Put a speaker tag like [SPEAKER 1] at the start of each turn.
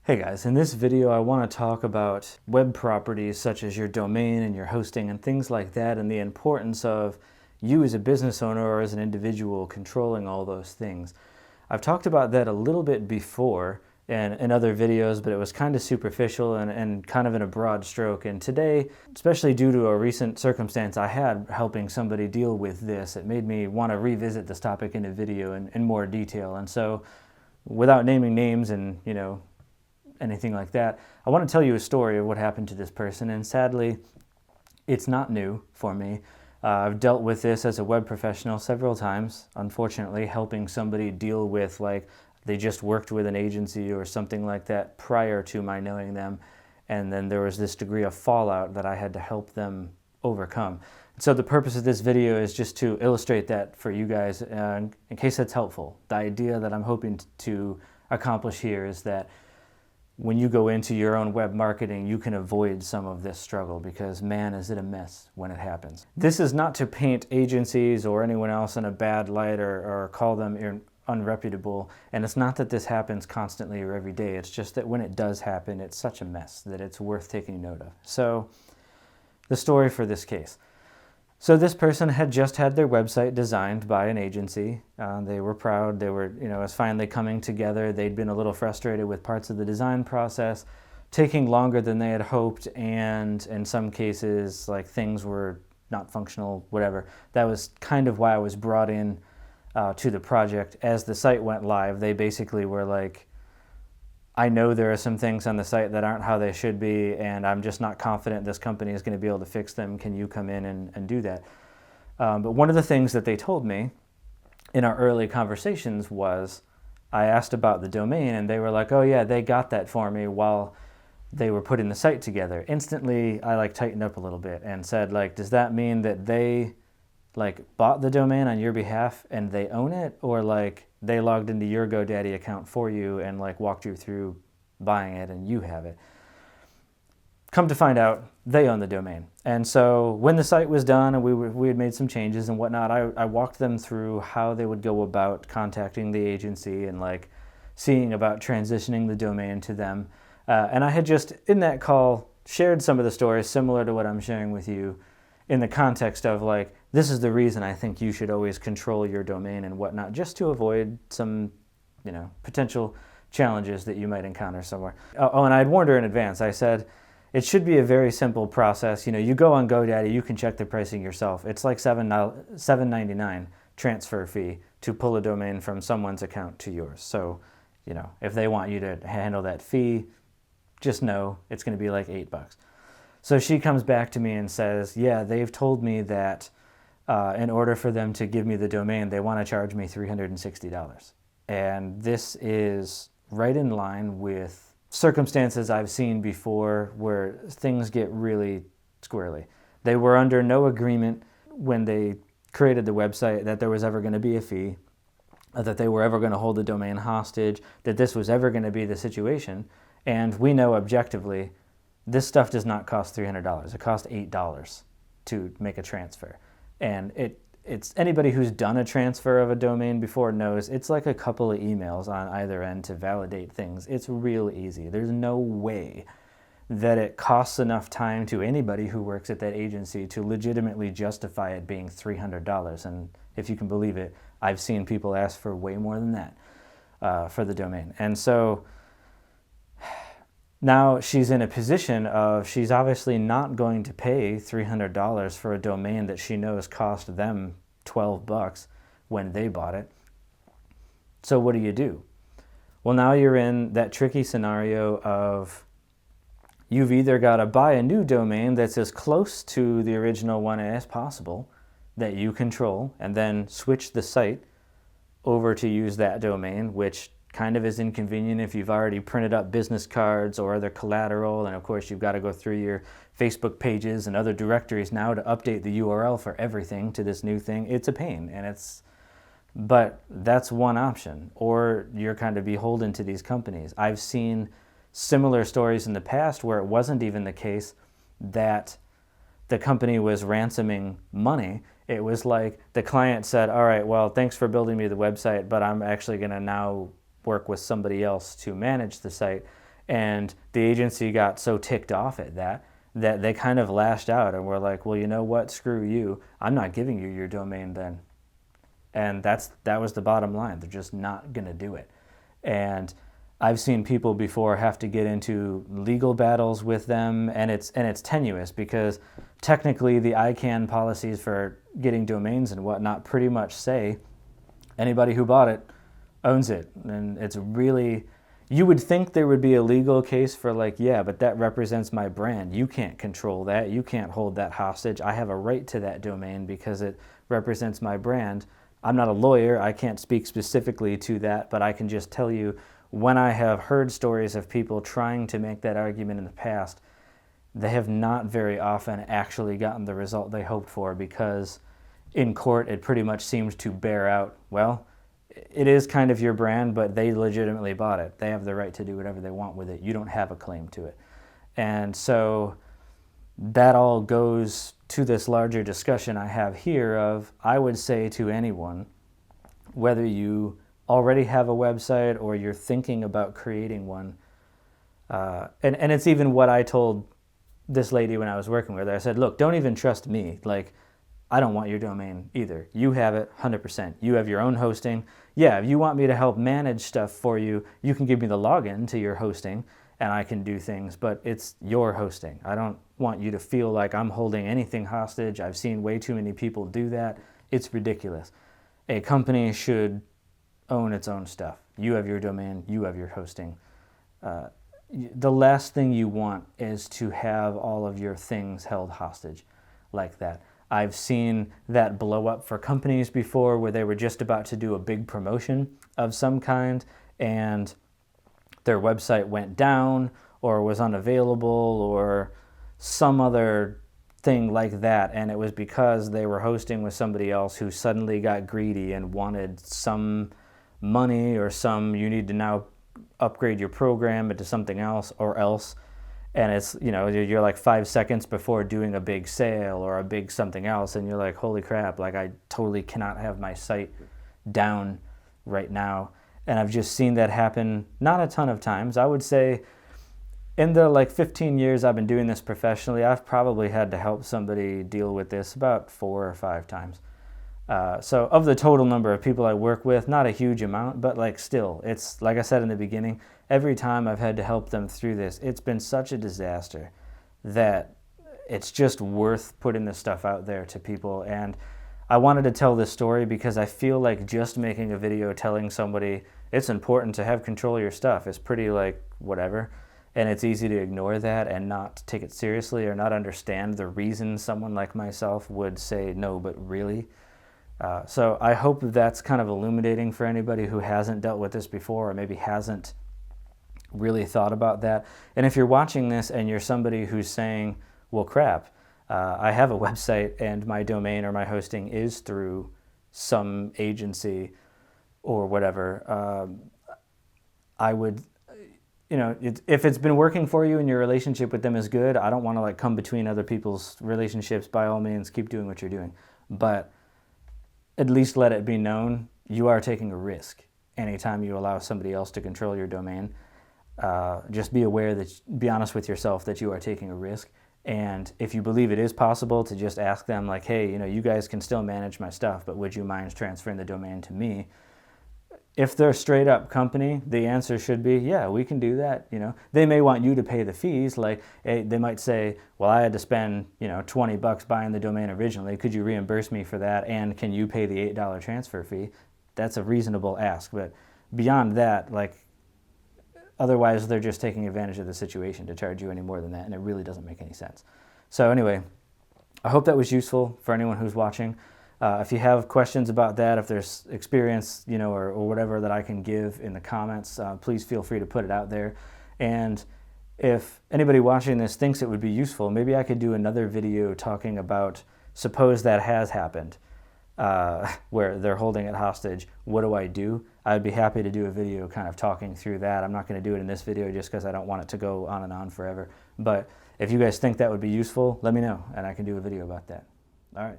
[SPEAKER 1] Hey guys, in this video I want to talk about web properties such as your domain and your hosting and things like that, and the importance of you as a business owner or as an individual controlling all those things. I've talked about that a little bit before in other videos, but it was kind of superficial and kind of in a broad stroke. And today, especially due to a recent circumstance I had helping somebody deal with this, it made me want to revisit this topic in a video in more detail. And so, without naming names and, anything like that, I want to tell you a story of what happened to this person, and sadly, it's not new for me. I've dealt with this as a web professional several times, unfortunately, helping somebody deal with, like, they just worked with an agency or something like that prior to my knowing them, and then there was this degree of fallout that I had to help them overcome. So the purpose of this video is just to illustrate that for you guys, in case that's helpful. The idea that I'm hoping to accomplish here is that when you go into your own web marketing, you can avoid some of this struggle, because man, is it a mess when it happens. This is not to paint agencies or anyone else in a bad light or call them unreputable, and it's not that this happens constantly or every day. It's just that when it does happen, it's such a mess that it's worth taking note of. So the story for this case. So this person had just had their website designed by an agency. They were proud. They were, it was finally coming together. They'd been a little frustrated with parts of the design process, taking longer than they had hoped, and in some cases, like, things were not functional, whatever. That was kind of why I was brought in to the project. As the site went live, they basically were like, I know there are some things on the site that aren't how they should be, and I'm just not confident this company is going to be able to fix them. Can you come in and do that? But one of the things that they told me in our early conversations was, I asked about the domain, and they were like, oh yeah, they got that for me while they were putting the site together. Instantly, I tightened up a little bit and said, does that mean that they bought the domain on your behalf and they own it, or they logged into your GoDaddy account for you and walked you through buying it and you have it? Come to find out, they own the domain. And so when the site was done and we had made some changes and whatnot, I walked them through how they would go about contacting the agency and seeing about transitioning the domain to them. And I had just, in that call, shared some of the stories similar to what I'm sharing with you, in the context of this is the reason I think you should always control your domain and whatnot, just to avoid some, potential challenges that you might encounter somewhere. Oh, and I'd warned her in advance. I said, it should be a very simple process. You go on GoDaddy, you can check the pricing yourself. It's like $7.99 transfer fee to pull a domain from someone's account to yours. So, if they want you to handle that fee, just know it's going to be like $8. So she comes back to me and says, yeah, they've told me that in order for them to give me the domain, they want to charge me $360. And this is right in line with circumstances I've seen before where things get really squirrely. They were under no agreement when they created the website that there was ever going to be a fee, that they were ever going to hold the domain hostage, that this was ever going to be the situation. And we know objectively, this stuff does not cost $300. It costs $8 to make a transfer. And it's anybody who's done a transfer of a domain before knows it's like a couple of emails on either end to validate things. It's real easy. There's no way that it costs enough time to anybody who works at that agency to legitimately justify it being $300. And if you can believe it, I've seen people ask for way more than that for the domain. And so now she's in a position of, she's obviously not going to pay $300 for a domain that she knows cost them $12 when they bought it. So what do? Well, now you're in that tricky scenario of, you've either got to buy a new domain that's as close to the original one as possible, that you control, and then switch the site over to use that domain, which kind of is inconvenient if you've already printed up business cards or other collateral, and of course you've got to go through your Facebook pages and other directories now to update the URL for everything to this new thing. It's a pain, but that's one option. Or you're kind of beholden to these companies. I've seen similar stories in the past where it wasn't even the case that the company was ransoming money. It was like the client said, all right, well, thanks for building me the website, but I'm actually going to now work with somebody else to manage the site. And the agency got so ticked off at that they kind of lashed out and were like, well, you know what, screw you, I'm not giving you your domain then. And that was the bottom line. They're just not going to do it. And I've seen people before have to get into legal battles with them, and it's tenuous because technically the ICANN policies for getting domains and whatnot pretty much say anybody who bought it owns it. And it's really, you would think there would be a legal case for like, yeah, but that represents my brand. You can't control that. You can't hold that hostage. I have a right to that domain because it represents my brand. I'm not a lawyer. I can't speak specifically to that, but I can just tell you when I have heard stories of people trying to make that argument in the past, they have not very often actually gotten the result they hoped for because in court it pretty much seems to bear out, well, it is kind of your brand, but they legitimately bought it. They have the right to do whatever they want with it. You don't have a claim to it. And so that all goes to this larger discussion I have here of, I would say to anyone, whether you already have a website or you're thinking about creating one, and it's even what I told this lady when I was working with her. I said, look, don't even trust me. Like, I don't want your domain either. You have it 100%. You have your own hosting. Yeah, if you want me to help manage stuff for you, you can give me the login to your hosting and I can do things, but it's your hosting. I don't want you to feel like I'm holding anything hostage. I've seen way too many people do that. It's ridiculous. A company should own its own stuff. You have your domain, you have your hosting. The last thing you want is to have all of your things held hostage like that. I've seen that blow up for companies before where they were just about to do a big promotion of some kind and their website went down or was unavailable or some other thing like that, and it was because they were hosting with somebody else who suddenly got greedy and wanted some money or some, you need to now upgrade your program into something else or else. And it's, you know, you're like 5 seconds before doing a big sale or a big something else, and you're like, holy crap, like I totally cannot have my site down right now. And I've just seen that happen not a ton of times. I would say in the like 15 years I've been doing this professionally, I've probably had to help somebody deal with this about 4 or 5 times. So of the total number of people I work with, not a huge amount, but like still, it's like I said in the beginning, every time I've had to help them through this, it's been such a disaster that it's just worth putting this stuff out there to people. And I wanted to tell this story because I feel like just making a video telling somebody it's important to have control of your stuff is pretty like whatever. And it's easy to ignore that and not take it seriously or not understand the reason someone like myself would say no, but really. So I hope that's kind of illuminating for anybody who hasn't dealt with this before or maybe hasn't really thought about that. And if you're watching this and you're somebody who's saying, well, crap, I have a website and my domain or my hosting is through some agency or whatever, I would, you know, if it's been working for you and your relationship with them is good, I don't want to like come between other people's relationships. By all means, keep doing what you're doing. But at least let it be known you are taking a risk anytime you allow somebody else to control your domain. Just be aware that, be honest with yourself that you are taking a risk. And if you believe it is possible to just ask them like, hey, you know, you guys can still manage my stuff, but would you mind transferring the domain to me? If they're a straight up company, the answer should be, yeah, we can do that. You know, they may want you to pay the fees. Like they might say, well, I had to spend, you know, $20 buying the domain originally. Could you reimburse me for that? And can you pay the $8 transfer fee? That's a reasonable ask. But beyond that, like, otherwise they're just taking advantage of the situation to charge you any more than that. And it really doesn't make any sense. So anyway, I hope that was useful for anyone who's watching. If you have questions about that, if there's experience, you know, or whatever that I can give in the comments, please feel free to put it out there. And if anybody watching this thinks it would be useful, maybe I could do another video talking about, suppose that has happened, where they're holding it hostage. What do I do? I'd be happy to do a video kind of talking through that. I'm not going to do it in this video just because I don't want it to go on and on forever. But if you guys think that would be useful, let me know, and I can do a video about that. All right.